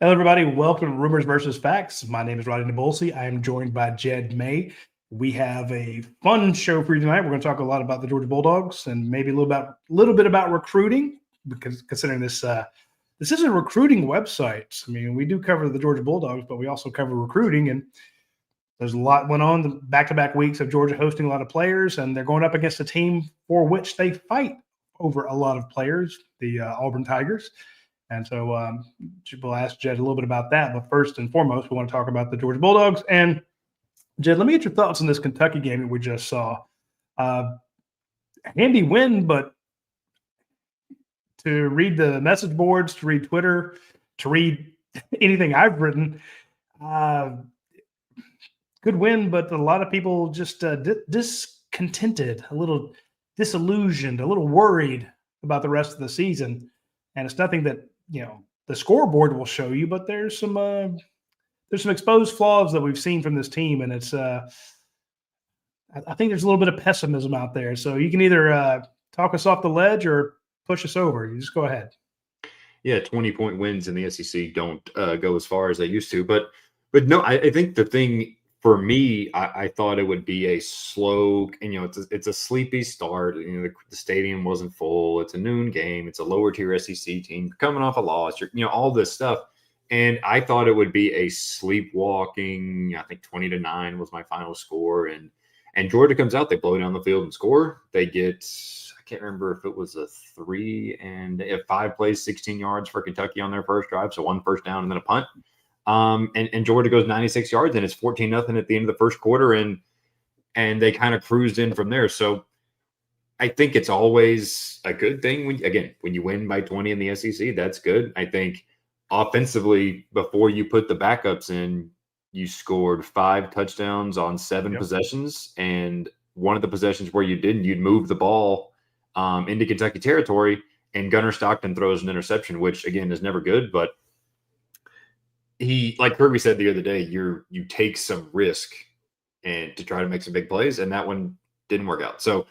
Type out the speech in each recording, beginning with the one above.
Hello, everybody. Welcome to Rumors versus Facts. My name is Rodney Bolsey. I am joined by Jed May. We have a fun show for you tonight. We're going to talk a lot about the Georgia Bulldogs and maybe a little bit about recruiting, because considering this is a recruiting website. I mean, we do cover the Georgia Bulldogs, but we also cover recruiting, and there's a lot went on the back-to-back weeks of Georgia hosting a lot of players, and they're going up against a team for which they fight over a lot of players, the Auburn Tigers. And so we'll ask Jed a little bit about that. But first and foremost, we want to talk about the Georgia Bulldogs. And, Jed, let me get your thoughts on this Kentucky game that we just saw. Handy win, but to read the message boards, to read Twitter, to read anything I've written, good win, but a lot of people just discontented, a little disillusioned, a little worried about the rest of the season. And it's nothing that, the scoreboard will show you, but there's some exposed flaws that we've seen from this team. And it's, I think there's a little bit of pessimism out there. So you can either talk us off the ledge or push us over. You just go ahead. Yeah, 20-point wins in the SEC don't go as far as they used to. But no, I think the thing for me, I thought it would be a slow, and it's a sleepy start. The stadium wasn't full. It's a noon game. It's a lower tier SEC team coming off a loss. All this stuff, and I thought it would be a sleepwalking. I think 20-9 was my final score, and Georgia comes out. They blow down the field and score. They get, I can't remember if it was a 3 and if 5 plays, 16 yards for Kentucky on their first drive, so 1 first down and then a punt. And Georgia goes 96 yards, and it's 14-0 at the end of the first quarter, and they kind of cruised in from there. So I think it's always a good thing when you win by 20 in the SEC, that's good. I think offensively, before you put the backups in, you scored 5 touchdowns on 7 possessions, and one of the possessions where you didn't, you'd move the ball into Kentucky territory, and Gunnar Stockton throws an interception, which again is never good, but he, like Kirby said the other day, you take some risk and to try to make some big plays, and that one didn't work out. So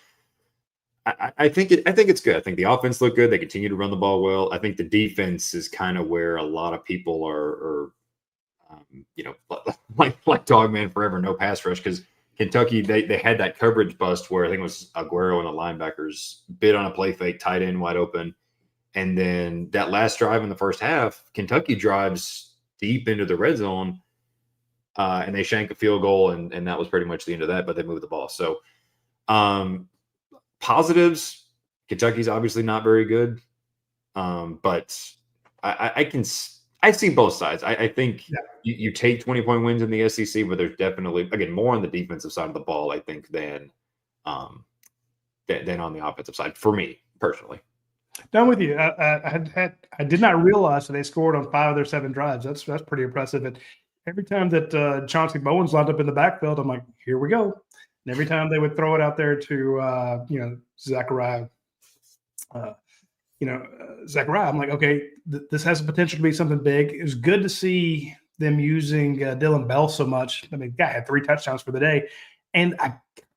I think it's good. I think the offense looked good. They continue to run the ball well. I think the defense is kind of where a lot of people are like dogman forever, no pass rush, because Kentucky they had that coverage bust where I think it was Aguero and the linebackers bid on a play fake, tight end wide open, and then that last drive in the first half, Kentucky drives deep into the red zone, and they shank a field goal, and that was pretty much the end of that, but they moved the ball. So positives, Kentucky's obviously not very good, but I see both sides. I think you take 20-point wins in the SEC, but there's definitely, again, more on the defensive side of the ball, I think, than on the offensive side, for me personally. Done with you. I did not realize that they scored on 5 of their 7 drives. That's pretty impressive. And every time that Chauncey Bowens lined up in the backfield, I'm like, here we go. And every time they would throw it out there to Zachariah, Zachariah, I'm like, okay, this has the potential to be something big. It was good to see them using Dylan Bell so much. I mean, the guy had 3 touchdowns for the day, and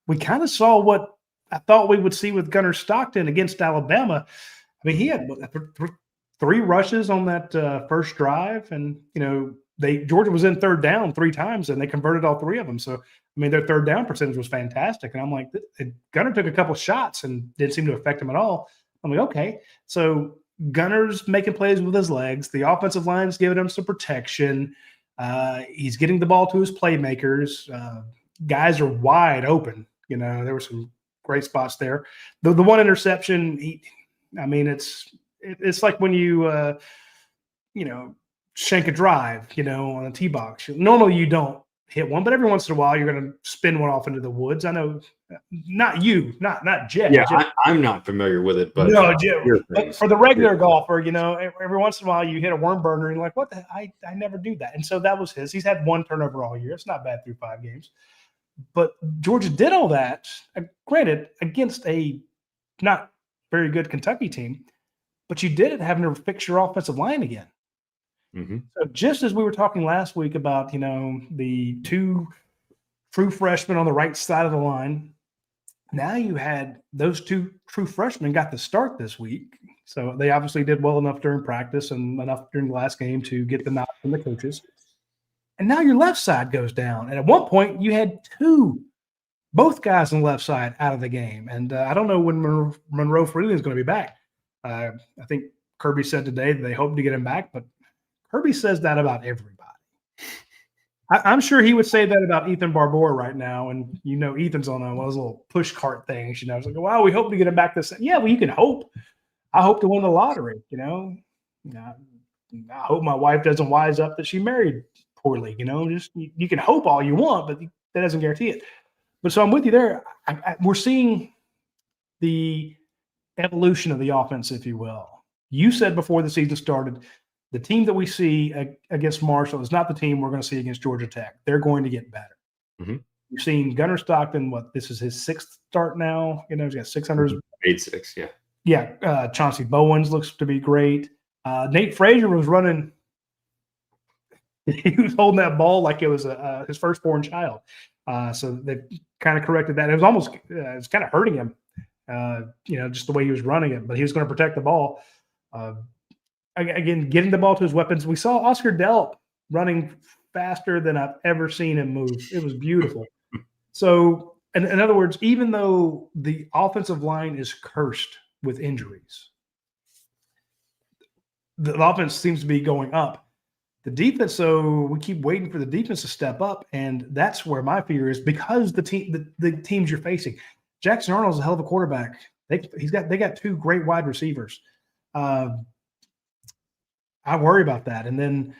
we kind of saw what I thought we would see with Gunnar Stockton against Alabama. I mean, he had 3 rushes on that first drive, and Georgia was in third down 3 times, and they converted all 3 of them. So, I mean, their third down percentage was fantastic. And I'm like, Gunnar took a couple shots and didn't seem to affect him at all. I'm like, okay, so Gunnar's making plays with his legs. The offensive line's giving him some protection. He's getting the ball to his playmakers. Guys are wide open. There were some great spots there. The one interception, it's like when you shank a drive, on a tee box. Normally you don't hit one, but every once in a while you're going to spin one off into the woods. I know, not you, not Jed. Yeah, Jed. I'm not familiar with it, but no, Jed. But for the regular golfer, every once in a while you hit a worm burner and you're like, what the? I never do that. And so that was his. He's had 1 turnover all year. It's not bad through 5 games. But Georgia did all that, granted, against a not very good Kentucky team, but you did it having to fix your offensive line again. Mm-hmm. So just as we were talking last week about, the 2 true freshmen on the right side of the line, now you had those 2 true freshmen got the start this week. So they obviously did well enough during practice and enough during the last game to get the nod from the coaches. And now your left side goes down. And at one point, you had both guys on the left side out of the game. And I don't know when Monroe Freeland is going to be back. I think Kirby said today that they hope to get him back, but Kirby says that about everybody. I'm sure he would say that about Ethan Barbour right now. And, Ethan's on one of those little push cart things. It's like, well, we hope to get him back this. Yeah, well, you can hope. I hope to win the lottery, I hope my wife doesn't wise up that she married poorly, just you can hope all you want, but that doesn't guarantee it. But so I'm with you there. We're seeing the evolution of the offense, if you will. You said before the season started, the team that we see against Marshall is not the team we're going to see against Georgia Tech. They're going to get better. Mm-hmm. You've seen Gunnar Stockton, this is his sixth start now. He's got 600. 8-6, yeah. Yeah, Chauncey Bowens looks to be great. Nate Frazier was running. He was holding that ball like it was his firstborn child. So they kind of corrected that. It was almost it's kind of hurting him, just the way he was running it. But he was going to protect the ball. Again, getting the ball to his weapons. We saw Oscar Delp running faster than I've ever seen him move. It was beautiful. So, in other words, even though the offensive line is cursed with injuries, the offense seems to be going up. The defense, so we keep waiting for the defense to step up, and that's where my fear is because the teams you're facing. Jackson Arnold's a hell of a quarterback. They got two great wide receivers. I worry about that. And then,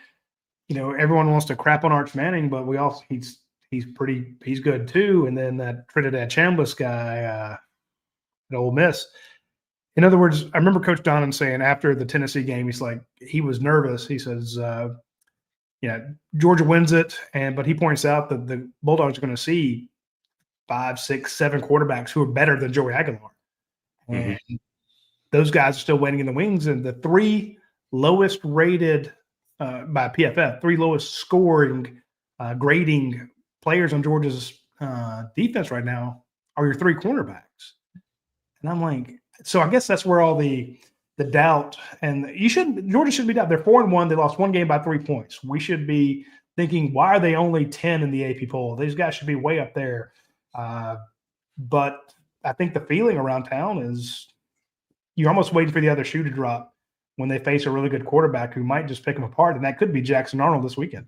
everyone wants to crap on Arch Manning, but he's good too. And then that Trinidad Chambliss guy at Ole Miss. In other words, I remember Coach Donnan saying after the Tennessee game, he's like, he was nervous. He says, Georgia wins it. But he points out that the Bulldogs are going to see 5, 6, 7 quarterbacks who are better than Joey Aguilar. Mm-hmm. And those guys are still waiting in the wings. And the 3 lowest rated by PFF, 3 lowest scoring, grading players on Georgia's defense right now are your 3 cornerbacks. And I'm like, so I guess that's where all the doubt and Georgia shouldn't be doubt. They're 4-1. They lost 1 game by 3 points. We should be thinking, why are they only 10 in the AP poll? These guys should be way up there. But I think the feeling around town is you're almost waiting for the other shoe to drop when they face a really good quarterback who might just pick them apart. And that could be Jackson Arnold this weekend.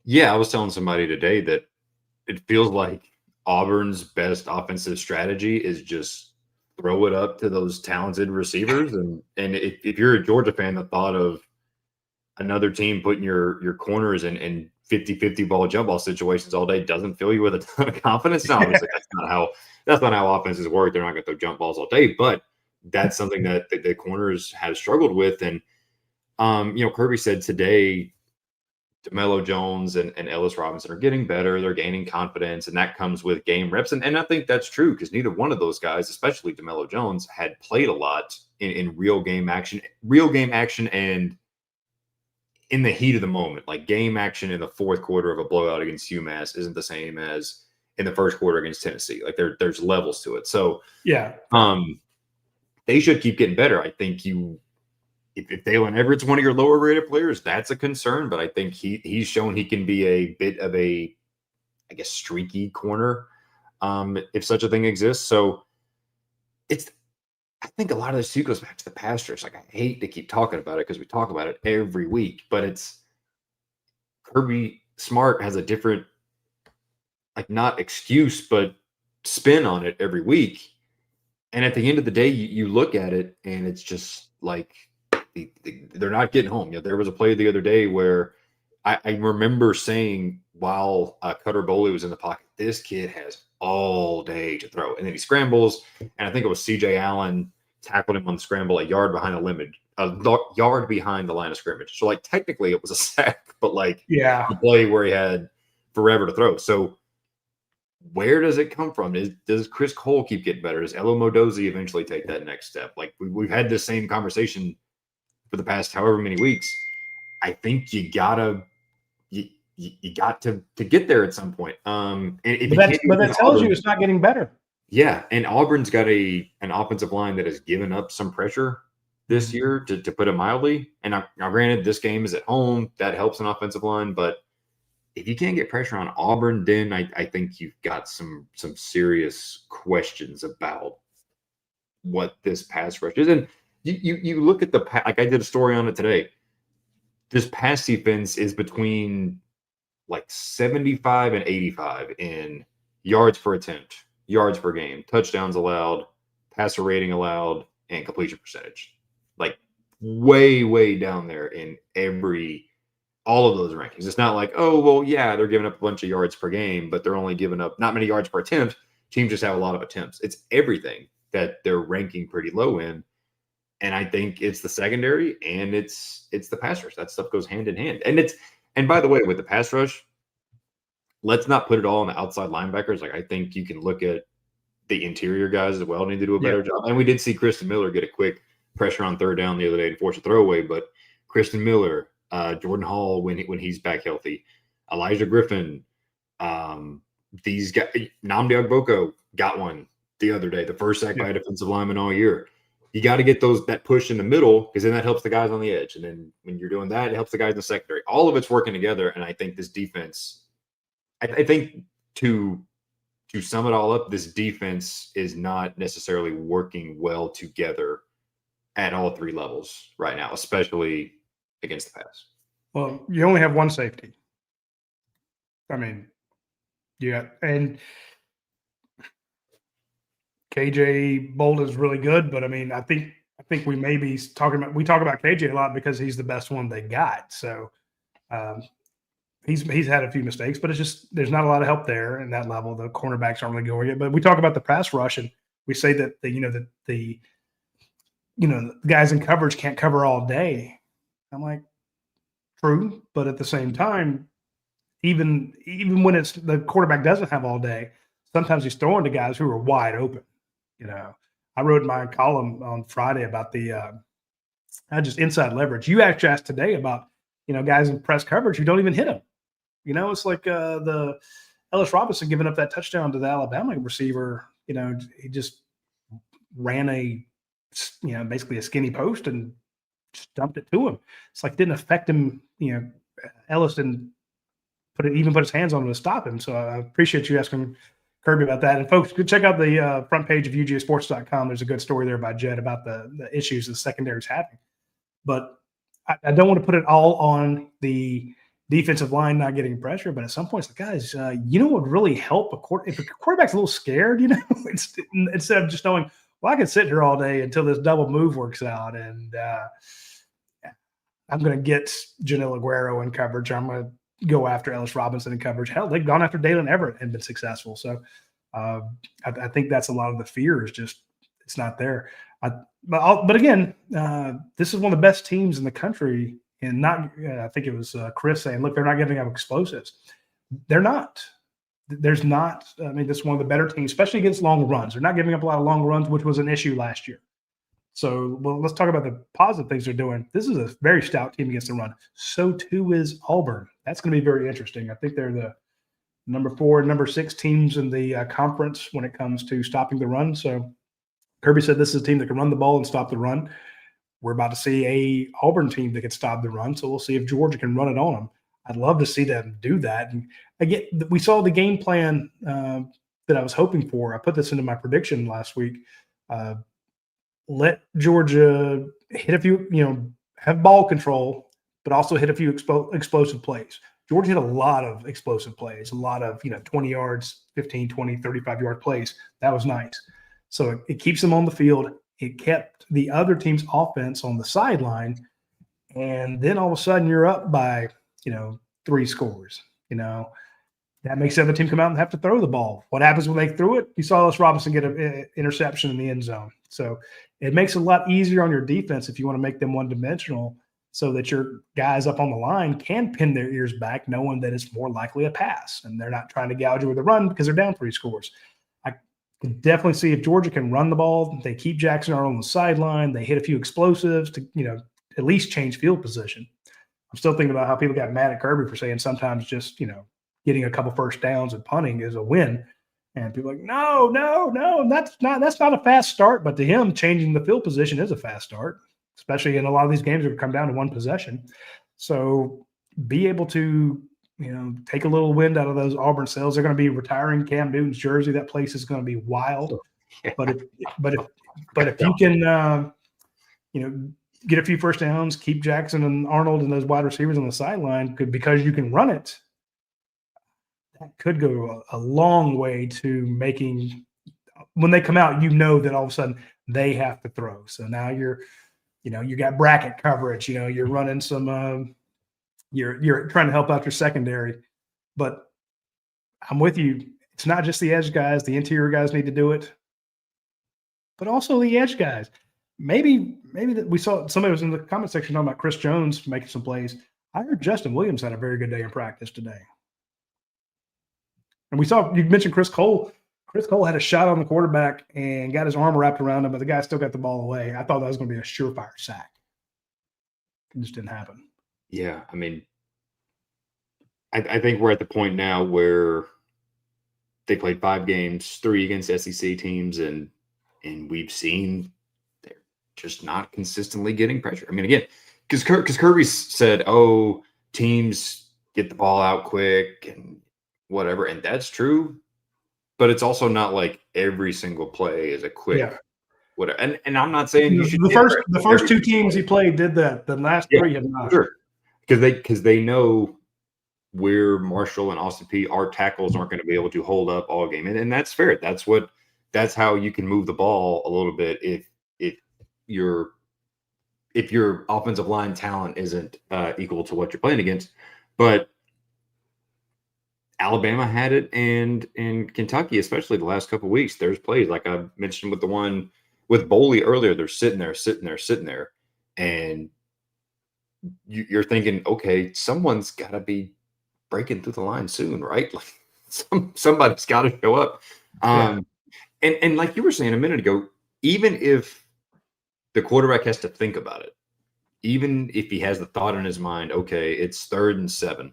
Yeah, I was telling somebody today that it feels like Auburn's best offensive strategy is just throw it up to those talented receivers. And if you're a Georgia fan, the thought of another team putting your corners in 50-50 ball jump ball situations all day doesn't fill you with a ton of confidence. Now, obviously, that's not how offenses work. They're not going to throw jump balls all day, but that's something that the corners have struggled with. And, Kirby said today, DeMelo Jones and Ellis Robinson are getting better. They're gaining confidence, and that comes with game reps. And I think that's true because neither one of those guys, especially DeMelo Jones, had played a lot in real game action and in the heat of the moment. Like game action in the fourth quarter of a blowout against UMass isn't the same as in the first quarter against Tennessee. Like there's levels to it. So yeah, they should keep getting better. I think if Dalen Everett's one of your lower rated players, that's a concern. But I think he's shown he can be a bit of a, I guess, streaky corner, if such a thing exists. So I think a lot of this too goes back to the pass rush. Like I hate to keep talking about it because we talk about it every week, but it's Kirby Smart has a different, like not excuse, but spin on it every week. And at the end of the day, you look at it and it's just like they're not getting home. There was a play the other day where I remember saying while Cutter Boley was in the pocket, this kid has all day to throw. And then he scrambles, and I think it was C.J. Allen tackled him on the scramble a yard behind a yard behind the line of scrimmage. So, like, technically it was a sack, but, like, a play where he had forever to throw. So where does it come from? Does Chris Cole keep getting better? Does Elo Modozi eventually take that next step? Like, we've had this same conversation for the past however many weeks. I think you got to get there at some point. But that tells you it's not getting better. Yeah, and Auburn's got an offensive line that has given up some pressure this year, to put it mildly. And now, granted, this game is at home. That helps an offensive line. But if you can't get pressure on Auburn, then I think you've got some serious questions about what this pass rush is. And you look at like I did a story on it today. This pass defense is between like 75 and 85 in yards per attempt, yards per game, touchdowns allowed, passer rating allowed, and completion percentage. Like way down there in all of those rankings. It's not like, oh, well, yeah, they're giving up a bunch of yards per game, but they're only giving up not many yards per attempt. Teams just have a lot of attempts. It's everything that they're ranking pretty low in. And I think it's the secondary and it's the pass rush. That stuff goes hand in hand. And by the way, with the pass rush, let's not put it all on the outside linebackers. Like, I think you can look at the interior guys as well, need to do a better job. And we did see Kristen Miller get a quick pressure on third down the other day and force a throwaway. But Kristen Miller, Jordan Hall when he's back healthy, Elijah Griffin, these guys, Nnamdi Ogboko got one the other day, the first sack by a defensive lineman all year. You got to get that push in the middle, because then that helps the guys on the edge. And then when you're doing that, it helps the guys in the secondary. All of it's working together. And I think this defense, I think to sum it all up, this defense is not necessarily working well together at all three levels right now, especially against the pass. Well, you only have one safety. I mean, and KJ Bolden is really good, but I mean, I think we may be talk about KJ a lot because he's the best one they got. So he's had a few mistakes, but it's just there's not a lot of help there in that level. The cornerbacks aren't really going it. But we talk about the pass rush, and we say that the guys in coverage can't cover all day. I'm like, true, but at the same time, even when it's the quarterback doesn't have all day, sometimes he's throwing to guys who are wide open. I wrote my column on Friday about the just inside leverage. You actually asked today about guys in press coverage who don't even hit him. It's like the Ellis Robinson giving up that touchdown to the Alabama receiver. He just ran basically a skinny post and just dumped it to him. It's like it didn't affect him. Ellis didn't put his hands on him to stop him. So I appreciate you asking Kirby about that. And folks, go check out the front page of UGAsports.com. There's a good story there by Jed about the issues the secondary is having. But I don't want to put it all on the defensive line not getting pressure. But at some point, it's like, guys, what would really help if a quarterback's a little scared, instead of just knowing, well, I can sit here all day until this double move works out, and I'm going to get Janelle Aguero in coverage. I'm going to go after Ellis Robinson in coverage. Hell, they've gone after Dalen Everett and been successful. So I think that's a lot of the fear is just it's not there. But again, this is one of the best teams in the country, and not I think it was Chris saying, look, they're not giving up explosives. They're not. There's not. I mean, this is one of the better teams, especially against long runs. They're not giving up a lot of long runs, which was an issue last year. So, let's talk about the positive things they're doing. This is a very stout team against the run. So, too, is Auburn. That's going to be very interesting. I think they're the number 4 and number 6 teams in the conference when it comes to stopping the run. So, Kirby said this is a team that can run the ball and stop the run. We're about to see a Auburn team that can stop the run. So, we'll see if Georgia can run it on them. I'd love to see them do that. And again, we saw the game plan that I was hoping for. I put this into my prediction last week. Let Georgia hit a few, have ball control, but also hit a few explosive plays. Georgia hit a lot of explosive plays, a lot of, 20 yards, 15, 20, 35-yard plays. That was nice. So it keeps them on the field. It kept the other team's offense on the sideline. And then all of a sudden you're up by, 3 scores. That makes the other team come out and have to throw the ball. What happens when they threw it? You saw Ellis Robinson get an interception in the end zone. So it makes it a lot easier on your defense if you want to make them one-dimensional so that your guys up on the line can pin their ears back knowing that it's more likely a pass, and they're not trying to gouge you with a run because they're down 3 scores. I can definitely see if Georgia can run the ball, they keep Jackson Arnold on the sideline, they hit a few explosives to, at least change field position. I'm still thinking about how people got mad at Kirby for saying sometimes just, getting a couple first downs and punting is a win. And people are like, no, that's not a fast start. But to him, changing the field position is a fast start. especially in a lot of these games that come down to one possession. So be able to, take a little wind out of those Auburn sails. They're going to be retiring Cam Newton's jersey. That place is going to be wild. Yeah. But if you can, get a few first downs, keep Jackson and Arnold and those wide receivers on the sideline, because you can run it, that could go a long way to making, when they come out, that all of a sudden they have to throw. So now you got bracket coverage, you're running some, you're trying to help out your secondary. But I'm with you. It's not just the edge guys, the interior guys need to do it, but also the edge guys. Maybe that we saw somebody was in the comment section talking about Chris Jones making some plays. I heard Justin Williams had a very good day in practice today. And we saw, you mentioned Chris Cole. Chris Cole had a shot on the quarterback and got his arm wrapped around him, but the guy still got the ball away. I thought that was going to be a surefire sack. It just didn't happen. Yeah, I mean, I think we're at the point now where they played 5 games, 3 against SEC teams, and we've seen they're just not consistently getting pressure. I mean, again, because Kirby said, "Oh, teams get the ball out quick and whatever," and that's true. But it's also not like every single play is a quick whatever. And I'm not saying you should. The first 2 teams he played did that. The last 3 have not. Sure, because they know where Marshall and Austin Peay, our tackles aren't going to be able to hold up all game, and that's fair. That's how you can move the ball a little bit if your offensive line talent isn't equal to what you're playing against. But Alabama had it, and in Kentucky, especially the last couple of weeks, there's plays like I mentioned with the one with Boley earlier. They're sitting there, and you're thinking, okay, someone's got to be breaking through the line soon, right? Like somebody's got to show up. And like you were saying a minute ago, even if the quarterback has to think about it, even if he has the thought in his mind, okay, it's 3rd and 7,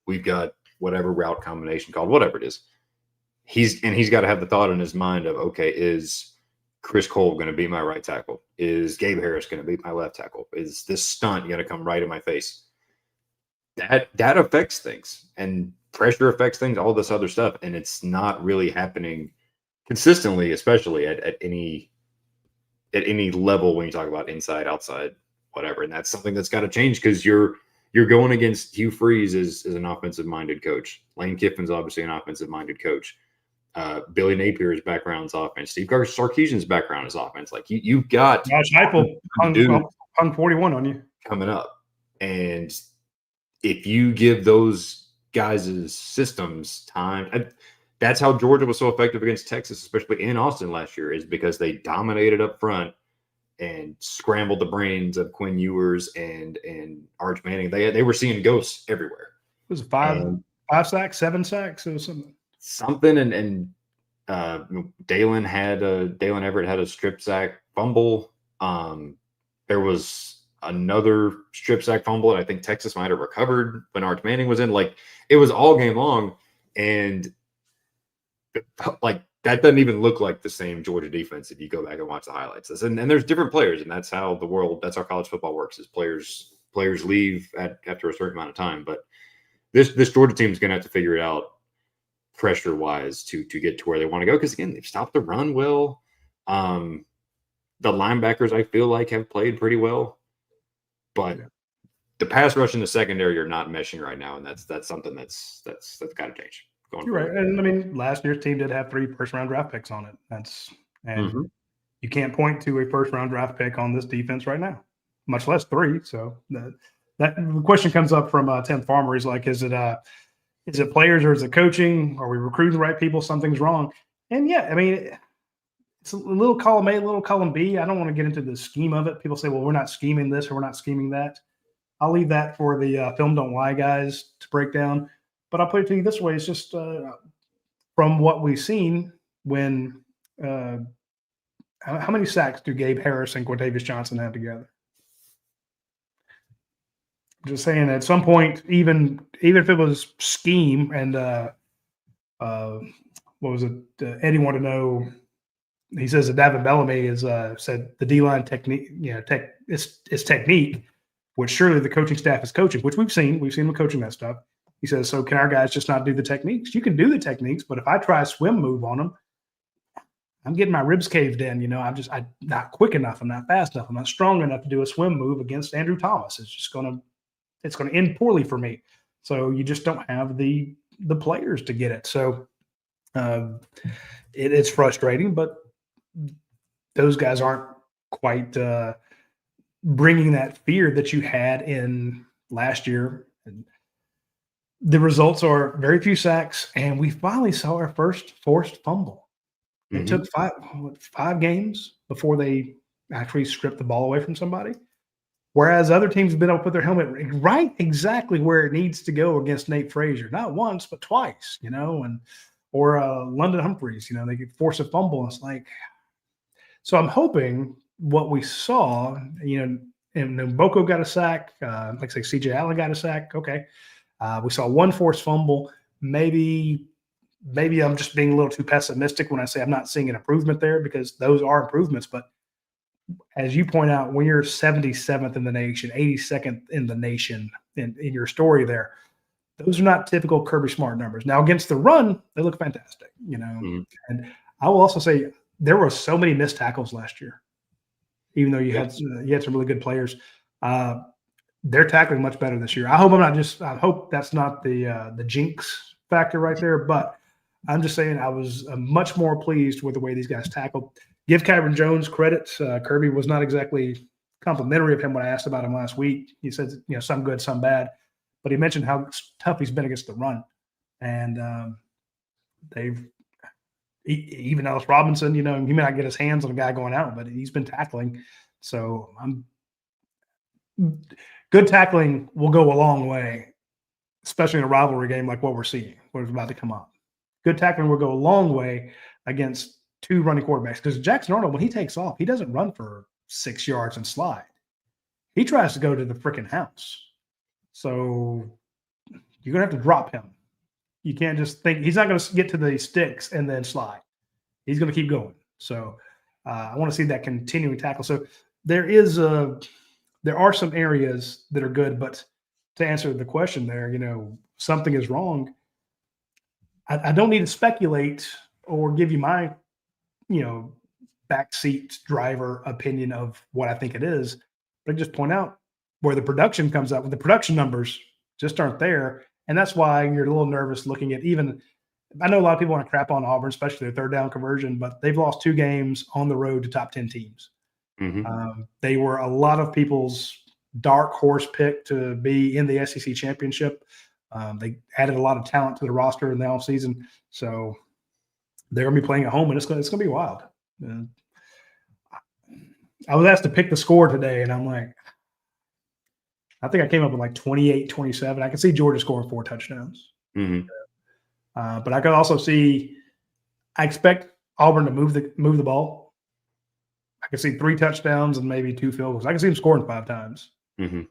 we've got whatever route combination called, whatever it is, he's got to have the thought in his mind of, okay, is Chris Cole going to be my right tackle? Is Gabe Harris going to be my left tackle? Is this stunt going to come right in my face? That affects things, and pressure affects things, all this other stuff, and it's not really happening consistently, especially at any level when you talk about inside, outside, whatever. And that's something that's got to change, because you're going against Hugh Freeze is an offensive-minded coach. Lane Kiffin's obviously an offensive-minded coach. Billy Napier's background is offense. Steve Sarkisian's background is offense. Like you've got Josh Heupel hung 41 on you coming up, and if you give those guys' systems time, that's how Georgia was so effective against Texas, especially in Austin last year, is because they dominated up front and scrambled the brains of Quinn Ewers and Arch Manning. They were seeing ghosts everywhere. It was 5 sacks, 7 sacks, or something. And Dalen Everett had a strip sack fumble. There was another strip sack fumble, and I think Texas might have recovered when Arch Manning was in. Like, it was all game long, and like that doesn't even look like the same Georgia defense if you go back and watch the highlights. And there's different players, and that's how college football works. Is players leave after a certain amount of time. But this Georgia team is going to have to figure it out pressure wise to get to where they want to go, because again, they've stopped the run well. The linebackers, I feel like, have played pretty well, but the pass rush in the secondary are not meshing right now, and that's something that's got to change. You're right. And I mean, last year's team did have 3 first-round draft picks on it. You can't point to a first-round draft pick on this defense right now, much less 3. So the question comes up from Tim Farmer. He's like, is it players or is it coaching? Are we recruiting the right people? Something's wrong. And yeah, I mean, it's a little column A, a little column B. I don't want to get into the scheme of it. People say, well, we're not scheming this or we're not scheming that. I'll leave that for the Film Don't Lie guys to break down. But I'll put it to you this way. It's just from what we've seen when how many sacks do Gabe Harris and Quintavious Johnson have together? I'm just saying, at some point, even if it was scheme and what was it? Eddie wanted to know he says that Davin Bellamy has said the D-line technique, is technique, which surely the coaching staff is coaching, which we've seen them coaching that stuff. He says, so can our guys just not do the techniques? You can do the techniques, but if I try a swim move on them, I'm getting my ribs caved in. I'm not quick enough. I'm not fast enough. I'm not strong enough to do a swim move against Andrew Thomas. It's going to end poorly for me. So you just don't have the players to get it. So it's frustrating, but those guys aren't quite bringing that fear that you had in last year. And the results are very few sacks, and we finally saw our first forced fumble. It took five games before they actually stripped the ball away from somebody. Whereas other teams have been able to put their helmet right exactly where it needs to go against Nate Frazier, not once, but twice, or London Humphreys, they could force a fumble. And it's like, so I'm hoping what we saw, and Boko got a sack, like say CJ Allen got a sack. Okay. We saw one forced fumble. Maybe I'm just being a little too pessimistic when I say I'm not seeing an improvement there, because those are improvements. But as you point out, when you're 77th in the nation, 82nd in the nation in your story there, those are not typical Kirby Smart numbers. Now, against the run, they look fantastic, And I will also say there were so many missed tackles last year, even though you had some really good players. They're tackling much better this year. I hope that's not the jinx factor right there, but I'm just saying I was much more pleased with the way these guys tackled. Give Kyron Jones credit. Kirby was not exactly complimentary of him when I asked about him last week. He said, some good, some bad, but he mentioned how tough he's been against the run. And even Ellis Robinson, he may not get his hands on a guy going out, but he's been tackling. So good tackling will go a long way, especially in a rivalry game like what we're seeing, what is about to come up. Good tackling will go a long way against two running quarterbacks, because Jackson Arnold, when he takes off, he doesn't run for 6 yards and slide. He tries to go to the freaking house. So you're going to have to drop him. You can't just think he's not going to get to the sticks and then slide. He's going to keep going. So I want to see that continuing tackle. So there are some areas that are good, but to answer the question there, something is wrong. I don't need to speculate or give you my, backseat driver opinion of what I think it is, but I just point out where the production comes up. The production numbers just aren't there. And that's why you're a little nervous looking at I know a lot of people want to crap on Auburn, especially their third down conversion, but they've lost 2 games on the road to top 10 teams. They were a lot of people's dark horse pick to be in the SEC championship. They added a lot of talent to the roster in the offseason. So they're going to be playing at home, and it's going to be wild. I was asked to pick the score today, and I'm like, I think I came up with like 28-27. I can see Georgia scoring 4 touchdowns. But I could also see – I expect Auburn to move the ball. I can see 3 touchdowns and maybe 2 field goals. I can see them scoring 5 times. But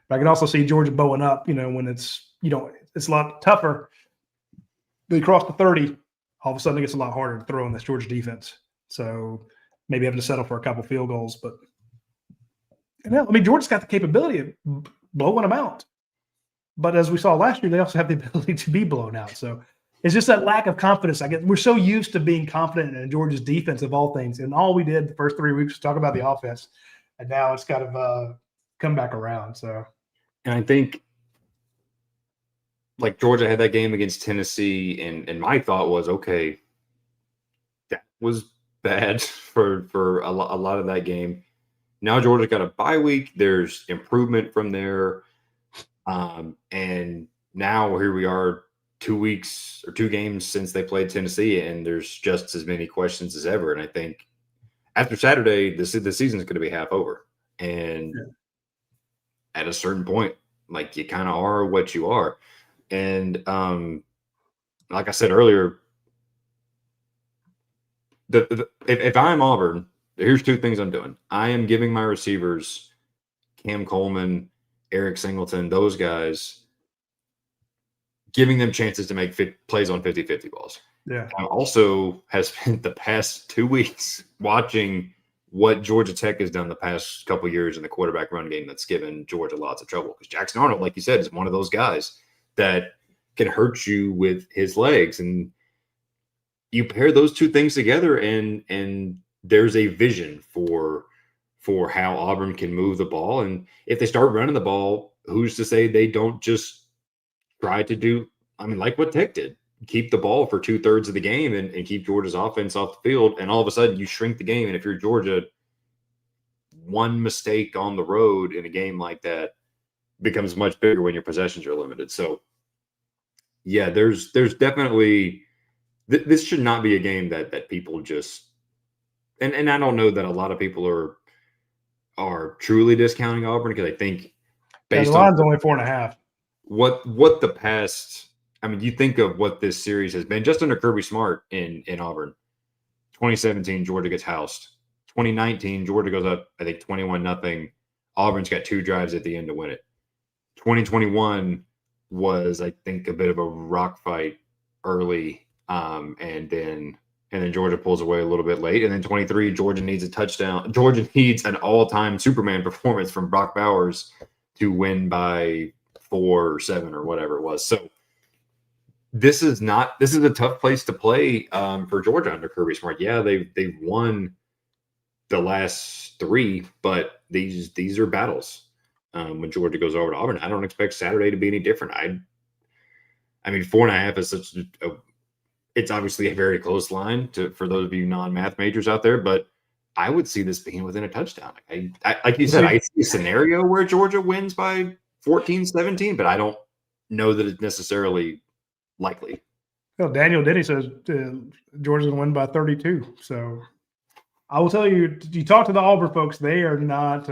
I can also see Georgia bowing up, when it's a lot tougher. They cross the 30, all of a sudden it gets a lot harder to throw in this Georgia defense. So maybe having to settle for a couple field goals. But Georgia's got the capability of blowing them out. But as we saw last year, they also have the ability to be blown out. So it's just that lack of confidence. I guess we're so used to being confident in Georgia's defense of all things. And all we did the first 3 weeks was talk about the offense. And now it's kind of come back around. So, and I think like Georgia had that game against Tennessee, and my thought was, okay, that was bad for a lot of that game. Now Georgia's got a bye week. There's improvement from there. And now here we are 2 weeks or 2 games since they played Tennessee, and there's just as many questions as ever. And I think after Saturday, the season's going to be half over. And at a certain point, like, you kind of are what you are. And like I said earlier, if I'm Auburn, here's 2 things I'm doing. I am giving my receivers, Cam Coleman, Eric Singleton, those guys, giving them chances to make plays on 50-50 balls. Yeah. I also have spent the past 2 weeks watching what Georgia Tech has done the past couple of years in the quarterback run game that's given Georgia lots of trouble. Because Jackson Arnold, like you said, is one of those guys that can hurt you with his legs. And you pair those two things together, and there's a vision for how Auburn can move the ball. And if they start running the ball, who's to say they don't just try to do, like what Tech did, keep the ball for 2/3 of the game and keep Georgia's offense off the field. And all of a sudden you shrink the game. And if you're Georgia, one mistake on the road in a game like that becomes much bigger when your possessions are limited. So yeah, there's definitely, this should not be a game that people just, and I don't know that a lot of people are truly discounting Auburn, because I think the line's only 4.5. What the past, you think of what this series has been just under Kirby Smart in Auburn. 2017, Georgia gets housed. 2019, Georgia goes up, I think 21-0. Auburn's got 2 drives at the end to win it. 2021 was, I think, a bit of a rock fight early, and then Georgia pulls away a little bit late. And then 23, Georgia needs a touchdown. Georgia needs an all-time Superman performance from Brock Bowers to win by 4 or 7 or whatever it was. So this is a tough place to play for Georgia under Kirby Smart. Yeah, they've won the last 3, but these are battles. When Georgia goes over to Auburn, I don't expect Saturday to be any different. 4.5 is such it's obviously a very close line for those of you non-math majors out there, but I would see this being within a touchdown. I like you said, I see a scenario where Georgia wins by 14-17, but I don't know that it's necessarily likely. Well, Daniel Denny says Georgia's going to win by 32. So I will tell you, you talk to the Auburn folks, they are not.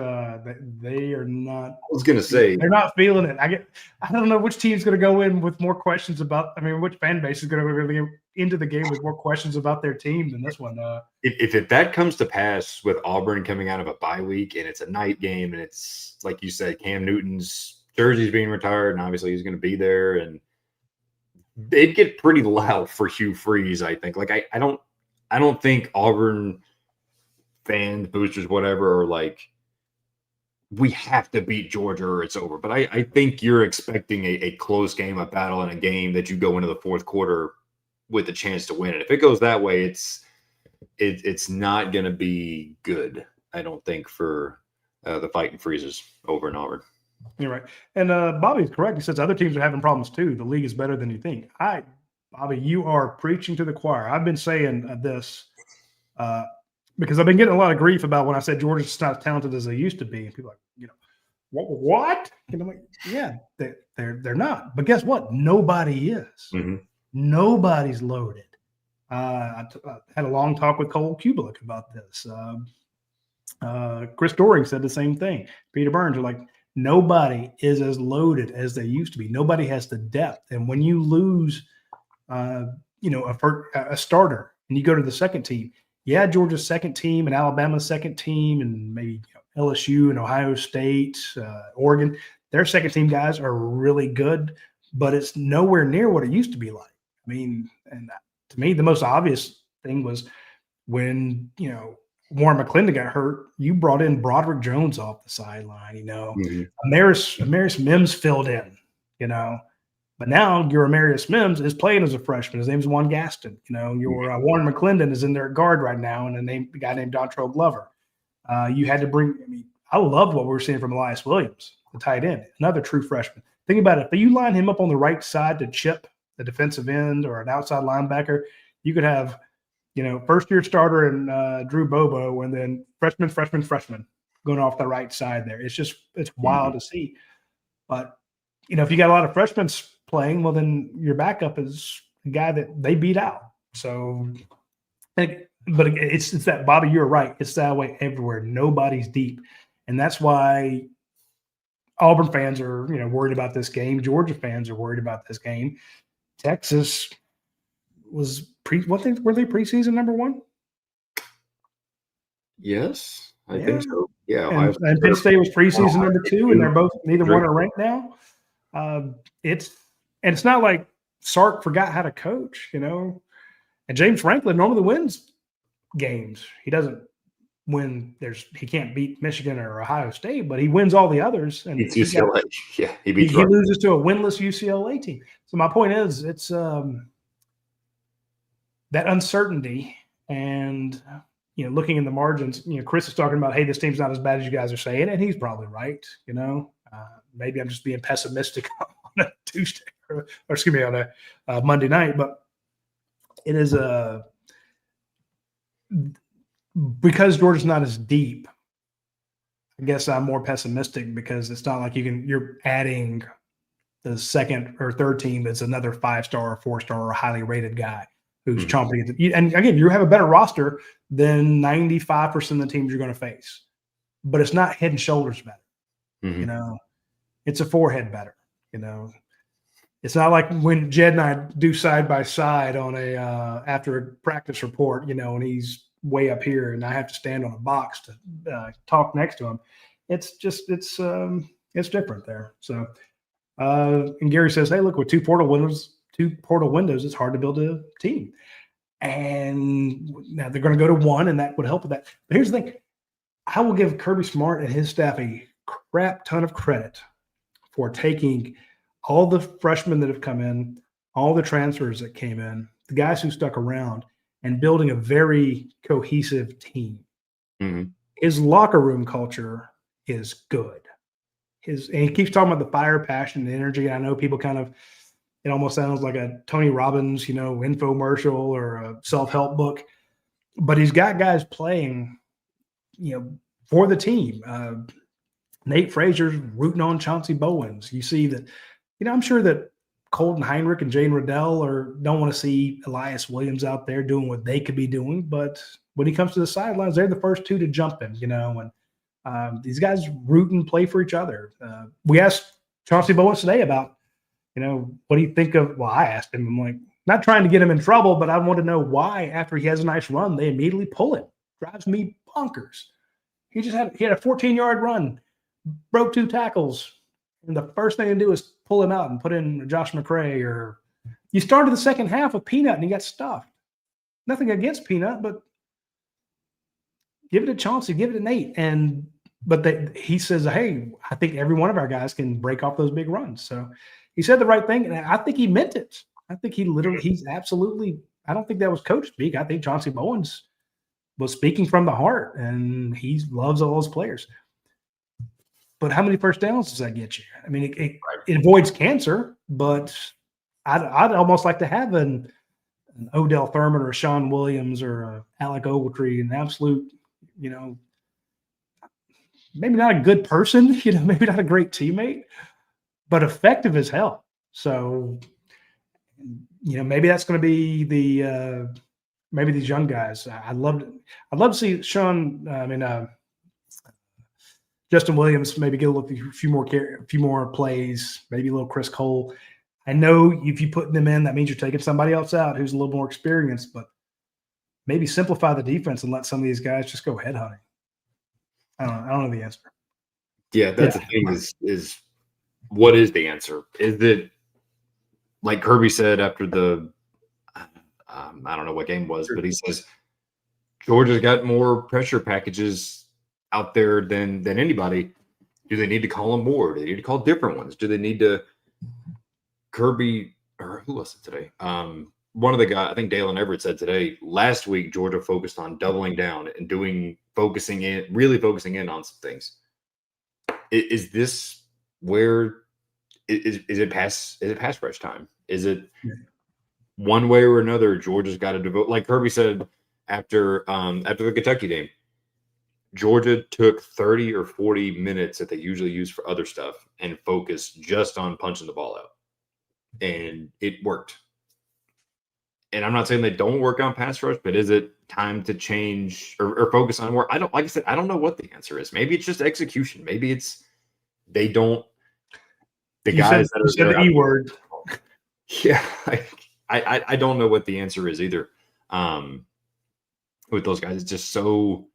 They are not. I was going to say they're not feeling it. I don't know which team's going to go in with more questions about. Which fan base is going to really get into the game with more questions about their team than this one. If that comes to pass with Auburn coming out of a bye week and it's a night game and it's like you said, Cam Newton's jersey's being retired and obviously he's going to be there, and it'd get pretty loud for Hugh Freeze. I think. Like I don't think Auburn fans, boosters, whatever, are like, we have to beat Georgia or it's over. But I think you're expecting a close game, a battle, and a game that you go into the fourth quarter with a chance to win. And if it goes that way, it's not going to be good, I don't think, for the Fighting Freezes over in Auburn. You're right. And Bobby's correct. He says other teams are having problems too. The league is better than you think. Bobby, you are preaching to the choir. I've been saying this because I've been getting a lot of grief about when I said Georgia's just not as talented as they used to be. And people are like, what? And I'm like, yeah, they're not. But guess what? Nobody is. Mm-hmm. Nobody's loaded. I had a long talk with Cole Kubelik about this. Chris Doring said the same thing. Peter Burns are like, nobody is as loaded as they used to be. Nobody has the depth. And when you lose, a starter and you go to the second team, yeah, Georgia's second team and Alabama's second team and maybe LSU and Ohio State, Oregon, their second team guys are really good, but it's nowhere near what it used to be like. And to me, the most obvious thing was when, Warren McClendon got hurt, you brought in Broderick Jones off the sideline, Mm-hmm. Amarius Mims filled in, but now your Amarius Mims is playing as a freshman. His name's Juan Gaston. Your Warren McClendon is in their guard right now, and a guy named Dontrell Glover. You had to bring. I loved what we were seeing from Elias Williams, the tight end, another true freshman. Think about it. If you line him up on the right side to chip the defensive end or an outside linebacker, you could have, first-year starter and Drew Bobo, and then freshman going off the right side there. It's wild to see. But, if you got a lot of freshmen playing, well, then your backup is the guy that they beat out. So, but it's that, Bobby, you're right. It's that way everywhere. Nobody's deep. And that's why Auburn fans are, worried about this game. Georgia fans are worried about this game. Texas was were they preseason number 1? Yes, I think so. Yeah. And Penn State was preseason number 2, and they're both, neither one are ranked now. It's not like Sark forgot how to coach, and James Franklin normally wins games. He doesn't win. He can't beat Michigan or Ohio State, but he wins all the others. And Beats UCLA. Yeah, he beats he loses to a winless UCLA team. So my point is, it's that uncertainty and looking in the margins. Chris is talking about, hey, this team's not as bad as you guys are saying, and he's probably right. Maybe I'm just being pessimistic on a Tuesday or excuse me, on a Monday night, but it is because Georgia's not as deep. I guess I'm more pessimistic because it's not like you're adding the second or third team that's another 5-star or 4-star or highly rated guy who's chomping at the, and again, you have a better roster than 95% of the teams you're going to face, but it's not head and shoulders better. It's a forehead better. It's not like when Jed and I do side by side on a after a practice report, and he's way up here and I have to stand on a box to talk next to him. It's just it's different there. So and Gary says, hey, look, with two portal windows, it's hard to build a team. And now they're going to go to one, and that would help with that. But here's the thing: I will give Kirby Smart and his staff a crap ton of credit for taking all the freshmen that have come in, all the transfers that came in, the guys who stuck around, and building a very cohesive team. His locker room culture is good. And he keeps talking about the fire, passion, and energy. I know people it almost sounds like a Tony Robbins, infomercial or a self-help book, but he's got guys playing, for the team. Nate Frazier's rooting on Chauncey Bowens. You see that, I'm sure that Colton Heinrich and Jane Riddell don't want to see Elias Williams out there doing what they could be doing. But when he comes to the sidelines, they're the first two to jump in, and these guys root and play for each other. We asked Chauncey Bowens today about, what do you think of, well, I asked him, I'm like, not trying to get him in trouble, but I want to know why after he has a nice run, they immediately pull him. Drives me bonkers. He had a 14-yard run, broke 2 tackles. And the first thing to do is pull him out and put in Josh McCray. Or you started the second half with Peanut and he got stuffed. Nothing against Peanut, but give it to Chauncey, give it to Nate. He says, hey, I think every one of our guys can break off those big runs. So he said the right thing, and I think he meant it. I think he's absolutely – I don't think that was coach speak. I think Chauncey Bowens was speaking from the heart, and he loves all those players. But how many first downs does that get you? I mean, it avoids cancer, but I'd almost like to have an Odell Thurman or a Sean Williams or a Alec Ogletree, an absolute, maybe not a good person, maybe not a great teammate, but effective as hell. So, maybe that's going to be maybe these young guys. I'd love to see Justin Williams maybe get a few more plays, maybe a little Chris Cole. I know if you put them in, that means you're taking somebody else out who's a little more experienced, but maybe simplify the defense and let some of these guys just go head hunting. I don't know the answer. Yeah, that's the thing is what is the answer? Is it like Kirby said after the I don't know what game it was, but he says Georgia's got more pressure packages out there than anybody. Do they need to call them more? Do they need to call different ones? Do they need to Kirby or who was it today? One of the guys, I think Dalen Everett said today, last week, Georgia focused on doubling down and really focusing in on some things. Is this where is it pass rush time? Is it one way or another? Georgia's got to devote, like Kirby said after the Kentucky game. Georgia took 30 or 40 minutes that they usually use for other stuff and focused just on punching the ball out. And it worked. And I'm not saying they don't work on pass rush, but is it time to change or focus on more? I don't know what the answer is. Maybe it's just execution. Maybe it's they don't the guys that are said the E word. Yeah. I don't know what the answer is either. With those guys, it's just so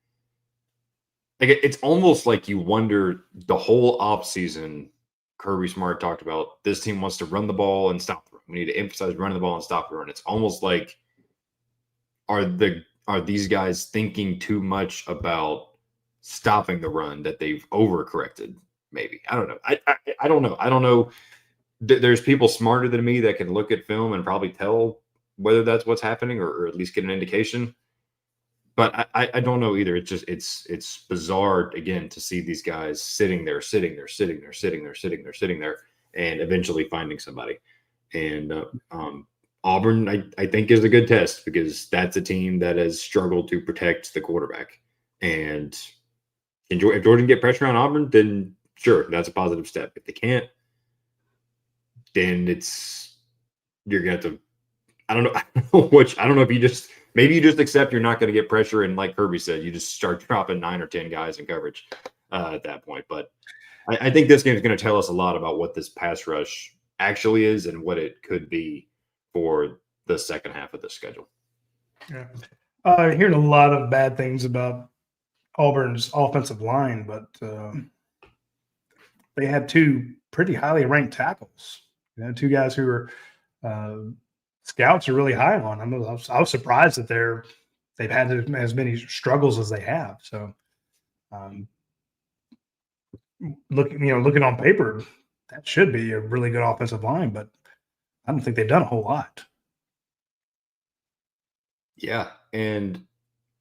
it's almost like you wonder the whole offseason. Kirby Smart talked about this team wants to run the ball and stop the run. We need to emphasize running the ball and stop the run. It's almost like are these guys thinking too much about stopping the run that they've overcorrected? Maybe. I don't know. I don't know. I don't know. There's people smarter than me that can look at film and probably tell whether that's what's happening or at least get an indication. But I don't know either. It's just it's bizarre again to see these guys sitting there, and eventually finding somebody. And Auburn, I think, is a good test because that's a team that has struggled to protect the quarterback. And if Georgia can get pressure on Auburn, then sure, that's a positive step. If they can't, then you're gonna have to. I don't know. I don't know if you just. Maybe you just accept you're not going to get pressure, and like Kirby said, you just start dropping 9 or 10 guys in coverage at that point. But I think this game is going to tell us a lot about what this pass rush actually is and what it could be for the second half of the schedule. Yeah, hearing a lot of bad things about Auburn's offensive line, but they had 2 pretty highly ranked tackles. 2 guys who were scouts are really high on. I was surprised that they've had as many struggles as they have. So, looking on paper, that should be a really good offensive line, but I don't think they've done a whole lot. Yeah, and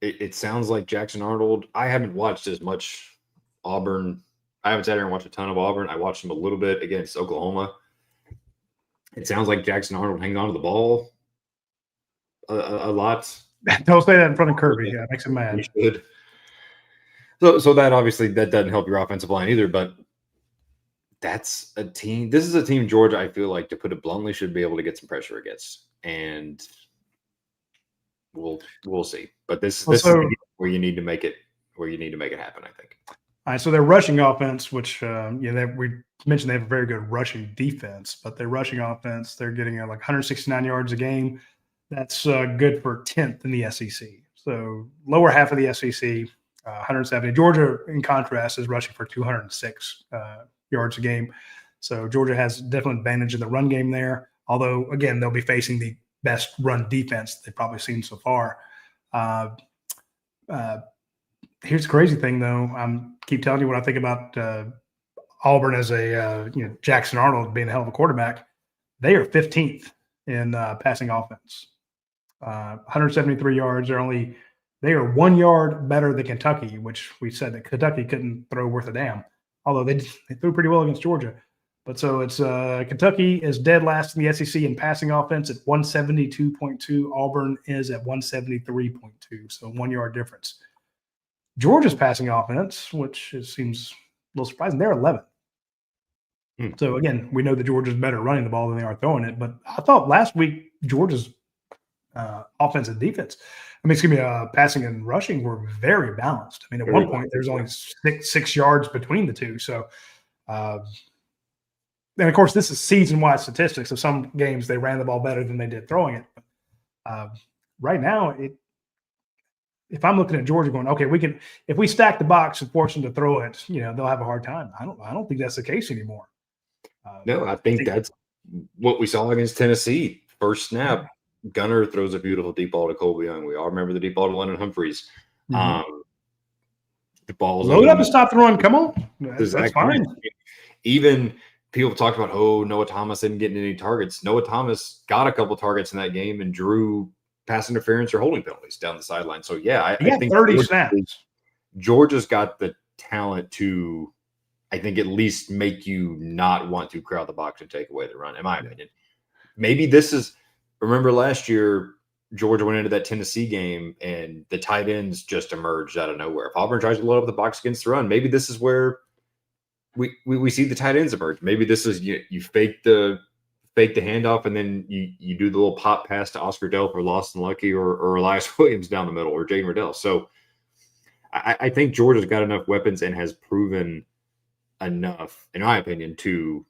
it sounds like Jackson Arnold. I haven't watched as much Auburn. I haven't sat here and watched a ton of Auburn. I watched them a little bit against Oklahoma. It sounds like Jackson Arnold hangs on to the ball a lot. Don't say that in front of Kirby. Yeah, it makes him mad. He should. So that obviously that doesn't help your offensive line either. But that's a team. This is a team, Georgia, I feel like, to put it bluntly, should be able to get some pressure against, and we'll see. But this is where you need to make it happen, I think. All right, so their rushing offense, which we mentioned they have a very good rushing defense, but their rushing offense, they're getting like 169 yards a game. That's good for 10th in the SEC. So lower half of the SEC, 170. Georgia, in contrast, is rushing for 206 yards a game. So Georgia has definitely advantage in the run game there. Although, again, they'll be facing the best run defense they've probably seen so far. Here's the crazy thing, though. I keep telling you what I think about Auburn as a Jackson Arnold being a hell of a quarterback. They are 15th in passing offense, 173 yards. They are 1 yard better than Kentucky, which we said that Kentucky couldn't throw worth a damn. Although they threw pretty well against Georgia. But so it's Kentucky is dead last in the SEC in passing offense at 172.2. Auburn is at 173.2. So 1 yard difference. Georgia's passing offense, which seems a little surprising, they're 11th. So, again, we know that Georgia's better running the ball than they are throwing it. But I thought last week Georgia's offense and defense, passing and rushing were very balanced. At one point, there's only six yards between the two. So, and, of course, this is season-wide statistics. So some games they ran the ball better than they did throwing it. Right now, if I'm looking at Georgia going, okay, if we stack the box and force them to throw it, they'll have a hard time. I don't think that's the case anymore. No, I think that's what we saw against Tennessee. First snap, Gunner throws a beautiful deep ball to Colby Young. We all remember the deep ball to London Humphreys. The ball's load up and stop the run. Come on, that's fine. Even people talked about, Noah Thomas isn't getting any targets. Noah Thomas got a couple targets in that game and drew pass interference or holding penalties down the sideline. So, I think 30 snaps. Georgia's got the talent to, I think, at least make you not want to crowd the box and take away the run, in my opinion. Maybe remember last year, Georgia went into that Tennessee game and the tight ends just emerged out of nowhere. If Auburn tries to load up the box against the run, maybe this is where we see the tight ends emerge. Maybe this is you fake the handoff, and then you do the little pop pass to Oscar Delp or Lawson Lucky or Elias Williams down the middle or Jaden Riddell. So I think Georgia's got enough weapons and has proven enough, in my opinion, to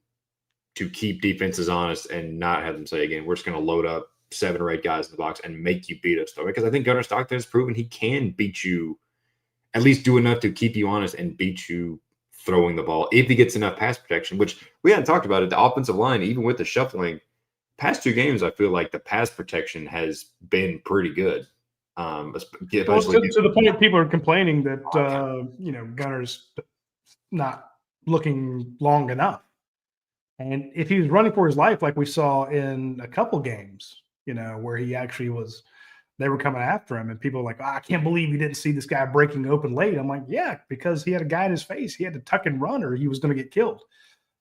keep defenses honest and not have them say, again, we're just going to load up 7 or 8 guys in the box and make you beat us. Because I think Gunnar Stockton has proven he can beat you, at least do enough to keep you honest and beat you throwing the ball if he gets enough pass protection, which we hadn't talked about it. The offensive line, even with the shuffling, past 2 games, I feel like the pass protection has been pretty good. Well, Especially to the point people are complaining that Gunner's not looking long enough. And if he was running for his life, like we saw in a couple games, where he actually was, they were coming after him, and people were like, I can't believe you didn't see this guy breaking open late. I'm like, yeah, because he had a guy in his face. He had to tuck and run, or he was going to get killed.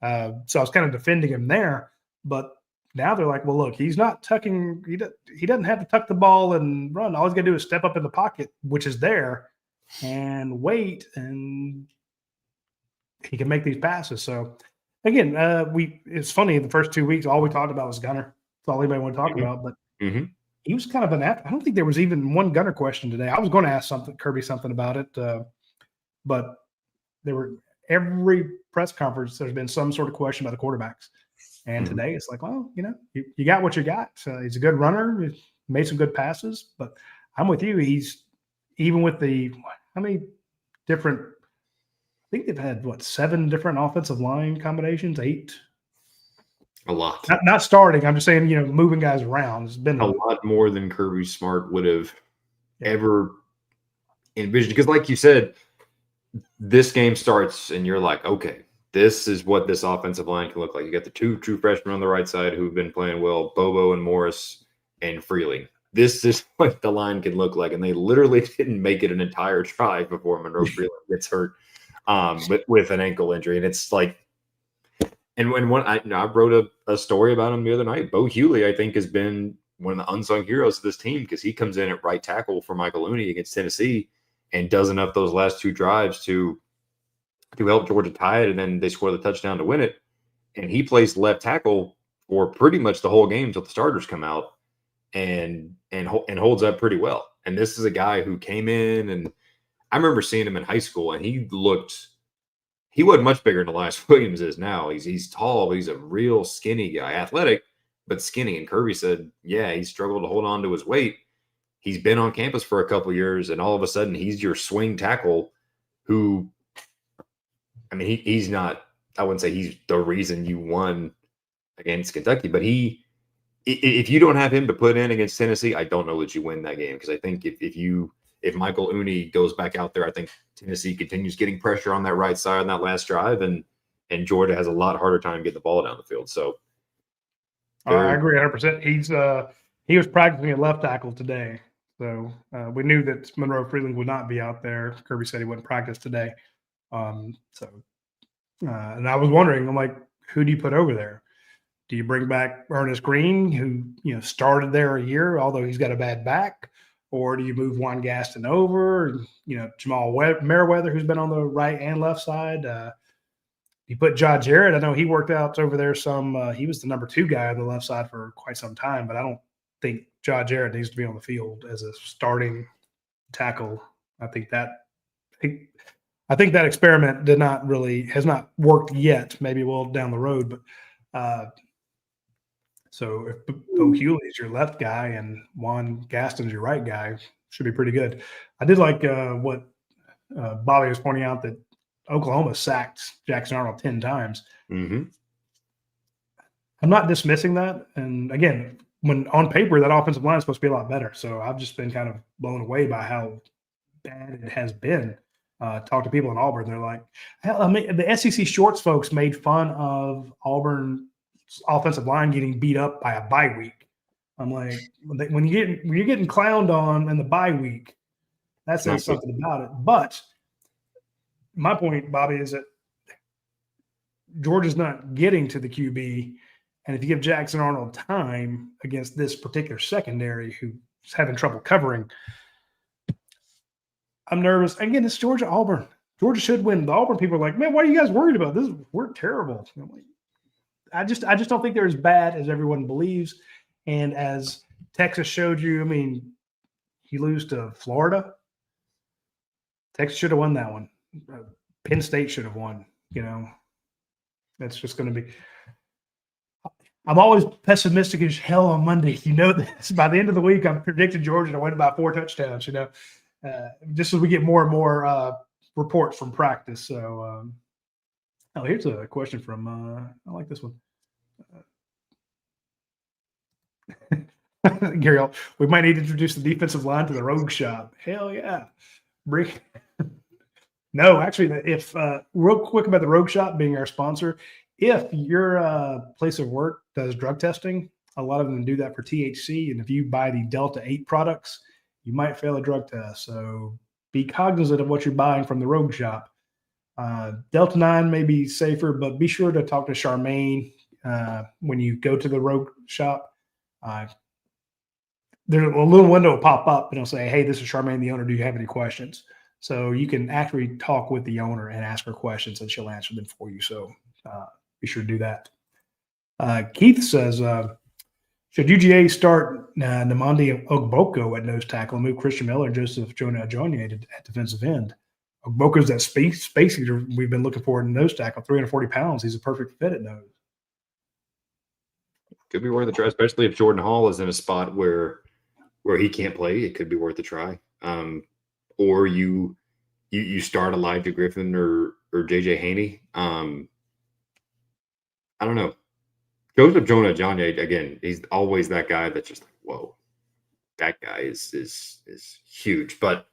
So I was kind of defending him there. But now they're like, well, look, he's not tucking. He doesn't have to tuck the ball and run. All he's got to do is step up in the pocket, which is there, and wait, and he can make these passes. So again, it's funny. The first 2 weeks, all we talked about was Gunner. That's all anybody wanted to talk Mhm. about. But Mhm. he was kind of an I don't think there was even one Gunner question today. I was going to ask Kirby something about it, but there were every press conference. There's been some sort of question about the quarterbacks, and Mhm. today it's like, well, you got what you got. He's a good runner. He's made some good passes, but I'm with you. He's even with how many different. I think they've had 7 different offensive line combinations, 8. A lot. Not starting. I'm just saying, moving guys around. It's been A lot more than Kirby Smart would have Yeah. ever envisioned. Because, like you said, this game starts and you're like, okay, this is what this offensive line can look like. You got the 2 true freshmen on the right side who've been playing well, Bobo and Morris and Freeling. This is what the line can look like. And they literally didn't make it an entire drive before Monroe Freeling gets hurt with an ankle injury. And it's like, and when I wrote a story about him the other night. Bo Hewley, I think, has been one of the unsung heroes of this team because he comes in at right tackle for Michael Looney against Tennessee and does enough those last 2 drives to help Georgia tie it, and then they score the touchdown to win it. And he plays left tackle for pretty much the whole game until the starters come out, and holds up pretty well. And this is a guy who came in, and I remember seeing him in high school, and he wasn't much bigger than Elias Williams is now. He's tall, but he's a real skinny guy, athletic, but skinny. And Kirby said, yeah, he struggled to hold on to his weight. He's been on campus for a couple years, and all of a sudden he's your swing tackle who, I mean, he's not, I wouldn't say he's the reason you won against Kentucky, but if you don't have him to put in against Tennessee, I don't know that you win that game. Because I think if Michael Ooney goes back out there, I think Tennessee continues getting pressure on that right side on that last drive, and Georgia has a lot harder time getting the ball down the field. So I agree 100%. He was practicing at left tackle today, so we knew that Monroe Freeling would not be out there. Kirby said he wouldn't practice today, and I was wondering, I'm like, who do you put over there? Do you bring back Ernest Green, who started there a year, although he's got a bad back, or do you move Juan Gaston over? Jamal Merriweather, who's been on the right and left side. You put John Jarrett. I know he worked out over there some. He was the number 2 guy on the left side for quite some time, but I don't think John Jarrett needs to be on the field as a starting tackle. I think that experiment has not worked yet. Maybe it will down the road, but so if Bo Hewley is your left guy and Juan Gaston's your right guy, should be pretty good. I did like what Bobby was pointing out, that Oklahoma sacked Jackson Arnold 10 times. mm-hmm. I'm not dismissing that. And again, when on paper, that offensive line is supposed to be a lot better. So I've just been kind of blown away by how bad it has been. Talk to people in Auburn. They're like, hell, I mean, the SEC shorts folks made fun of Auburn's offensive line getting beat up by a bye week. I'm like, when you're getting clowned on in the bye week, that says something about it. But my point, Bobby, is that Georgia's not getting to the QB. And if you give Jackson Arnold time against this particular secondary who's having trouble covering, I'm nervous. Again, it's Georgia Auburn. Georgia should win. The Auburn people are like, man, why are you guys worried about this? We're terrible. Like, I just don't think they're as bad as everyone believes. And as Texas showed you, I mean, you lose to Florida. Texas should have won that one. Penn State should have won. That's just going to be. I'm always pessimistic as hell on Monday. This. By the end of the week, I'm predicting Georgia to win by 4 touchdowns. Just as we get more and more reports from practice. So, here's a question from. I like this one. Gary, we might need to introduce the defensive line to the rogue shop. Hell yeah. Bring No, actually, if real quick about the rogue shop being our sponsor, if your place of work does drug testing, a lot of them do that for THC. And if you buy the Delta 8 products, you might fail a drug test. So be cognizant of what you're buying from the rogue shop. Delta 9 may be safer, but be sure to talk to Charmaine when you go to the rogue shop. There's a little window will pop up and it'll say, "Hey, this is Charmaine, the owner. Do you have any questions?" So you can actually talk with the owner and ask her questions, and she'll answer them for you. So be sure to do that. Keith says, should UGA start Namandi Ogboko at nose tackle and move Christian Miller and Joseph Jonah Ajonye at defensive end? Ogboko's that space eater we've been looking for in nose tackle, 340 pounds. He's a perfect fit at nose. Could be worth a try, especially if Jordan Hall is in a spot where he can't play. It could be worth a try. Or you start Elijah Griffin or JJ Haney. I don't know. Joseph Jonah Ajonye, again, he's always that guy that's just like, whoa, that guy is huge. But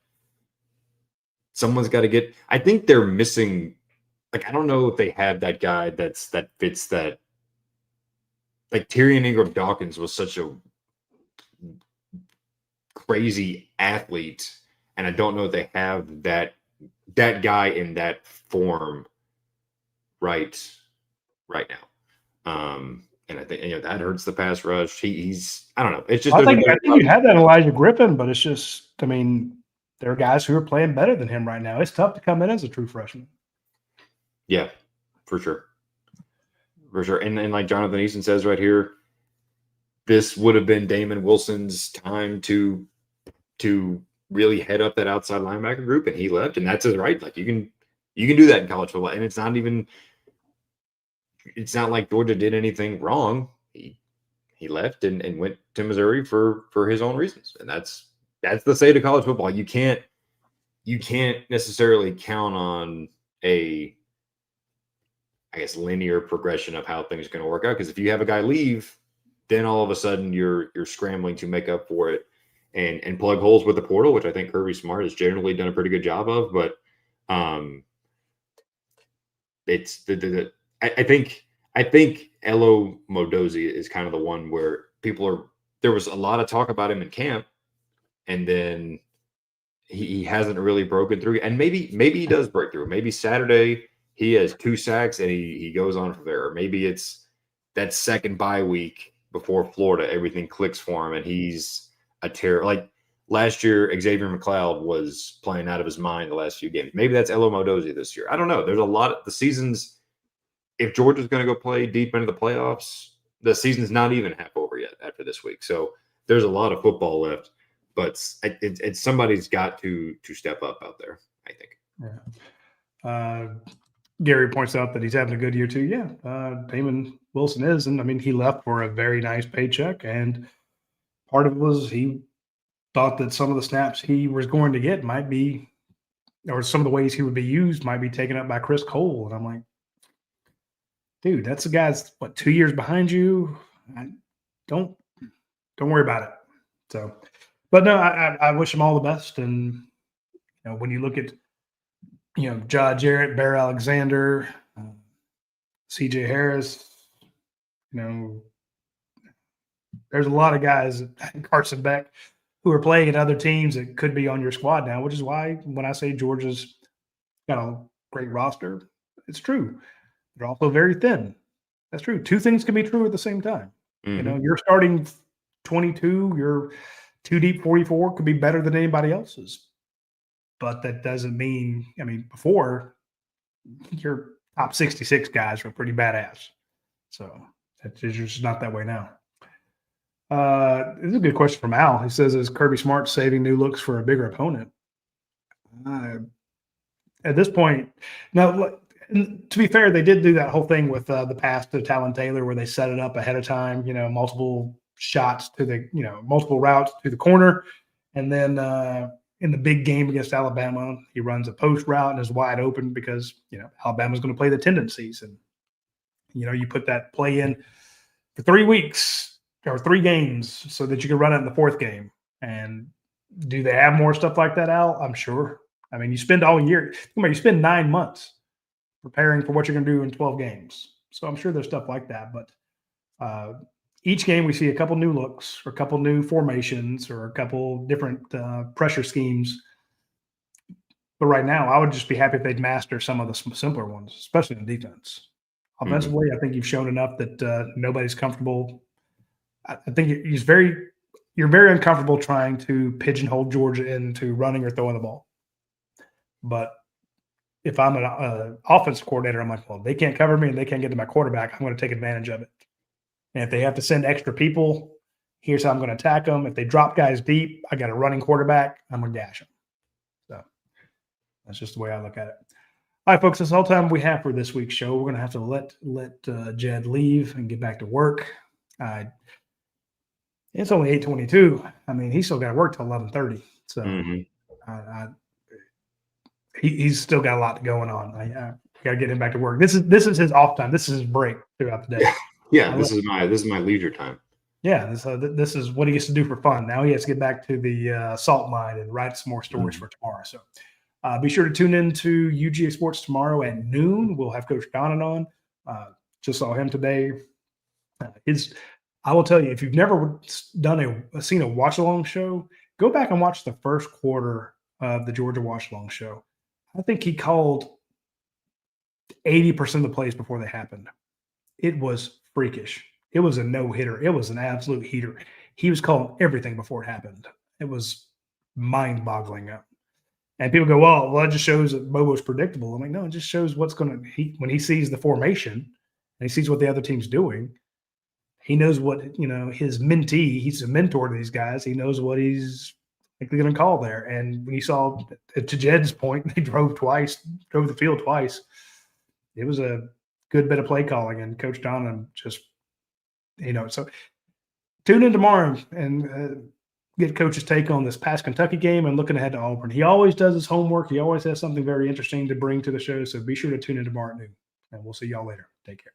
someone's got to get. I think they're missing. Like, I don't know if they have that guy that fits that. Like Tyrion Ingram Dawkins was such a crazy athlete, and I don't know if they have that guy in that form right now. And I think that hurts the pass rush. He's I don't know. It's just I think you had that Elijah Griffin, but it's just there are guys who are playing better than him right now. It's tough to come in as a true freshman. Yeah, for sure. For sure. And like Jonathan Easton says right here, this would have been Damon Wilson's time to really head up that outside linebacker group, and he left, and that's his right. Like you can do that in college football, and it's not like Georgia did anything wrong. He left and went to Missouri for his own reasons, and that's the state of college football. You can't necessarily count on a linear progression of how things are going to work out. Because if you have a guy leave, then all of a sudden you're scrambling to make up for it and plug holes with the portal, which I think Kirby Smart has generally done a pretty good job of. But it's I think Elo Modozi is kind of the one where there was a lot of talk about him in camp, and then he hasn't really broken through. And maybe he does break through. Maybe Saturday he has 2 sacks and he goes on from there. Or maybe it's that second bye week before Florida, everything clicks for him and he's a terror. Like last year, Xavier McLeod was playing out of his mind the last few games. Maybe that's Elo Modozi this year. I don't know. There's a lot of the seasons. If Georgia's going to go play deep into the playoffs, the season's not even half over yet after this week. So there's a lot of football left, but it's somebody's got to step up out there, I think. Yeah. Gary points out that he's having a good year too. Yeah, Damon Wilson is. And he left for a very nice paycheck. And part of it was he thought that some of the snaps he was going to get might be, or some of the ways he would be used might be taken up by Chris Cole. And I'm like, dude, that's the guy's 2 years behind you. Don't worry about it. So, but no, I wish him all the best. And when you look at Ja Jarrett, Bear Alexander, CJ Harris, there's a lot of guys, Carson Beck, who are playing at other teams that could be on your squad now, which is why when I say Georgia's got a great roster, it's true. They're also very thin. That's true. 2 things can be true at the same time. Mm-hmm. You're starting 22, you're 2 deep 44 could be better than anybody else's. But that doesn't mean, before your top 66 guys were pretty badass. So it's just not that way now. This is a good question from Al. He says, is Kirby Smart saving new looks for a bigger opponent? At this point, now, to be fair, they did do that whole thing with the pass to Talon Taylor where they set it up ahead of time, multiple shots to the, multiple routes to the corner. And then in the big game against Alabama, he runs a post route and is wide open because, Alabama's going to play the tendencies. And, you put that play in for 3 weeks or 3 games so that you can run it in the 4th game. And do they have more stuff like that, Al? I'm sure. I mean, you spend all year, you spend 9 months preparing for what you're going to do in 12 games. So I'm sure there's stuff like that. But each game we see a couple new looks or a couple new formations or a couple different pressure schemes. But right now, I would just be happy if they'd master some of the simpler ones, especially in defense. Offensively, I think you've shown enough that nobody's comfortable. I think you're very uncomfortable trying to pigeonhole Georgia into running or throwing the ball. But if I'm an offensive coordinator, I'm like, well, they can't cover me and they can't get to my quarterback. I'm going to take advantage of it. And if they have to send extra people, here's how I'm going to attack them. If they drop guys deep, I got a running quarterback. I'm going to dash them. So that's just the way I look at it. All right, folks, that's all time we have for this week's show. We're going to have to let Jed leave and get back to work. It's only 8:22. I mean, he's still got to work till 11:30. So he's still got a lot going on. I got to get him back to work. This is his off time. This is his break throughout the day. Yeah, this is my leisure time. Yeah, this is what he gets to do for fun. Now he has to get back to the salt mine and write some more stories for tomorrow. So be sure to tune in to UGA Sports tomorrow at noon. We'll have Coach Donnan on. Just saw him today. I will tell you, if you've never seen a watch along show, go back and watch the first quarter of the Georgia watch along show. I think he called 80% of the plays before they happened. It was freakish. It was a no-hitter. It was an absolute heater. He was calling everything before it happened. It was mind-boggling. And people go, well, that just shows that Bobo's predictable. I'm like, no, it just shows what's going to – when he sees the formation and he sees what the other team's doing, he knows what, his mentee – he's a mentor to these guys. He knows what he's going to call there. And when you saw, to Jed's point, they drove the field twice. It was a good bit of play calling, and Coach Donnan just – so tune in tomorrow and get Coach's take on this past Kentucky game and looking ahead to Auburn. He always does his homework. He always has something very interesting to bring to the show. So be sure to tune in tomorrow at noon, and we'll see y'all later. Take care.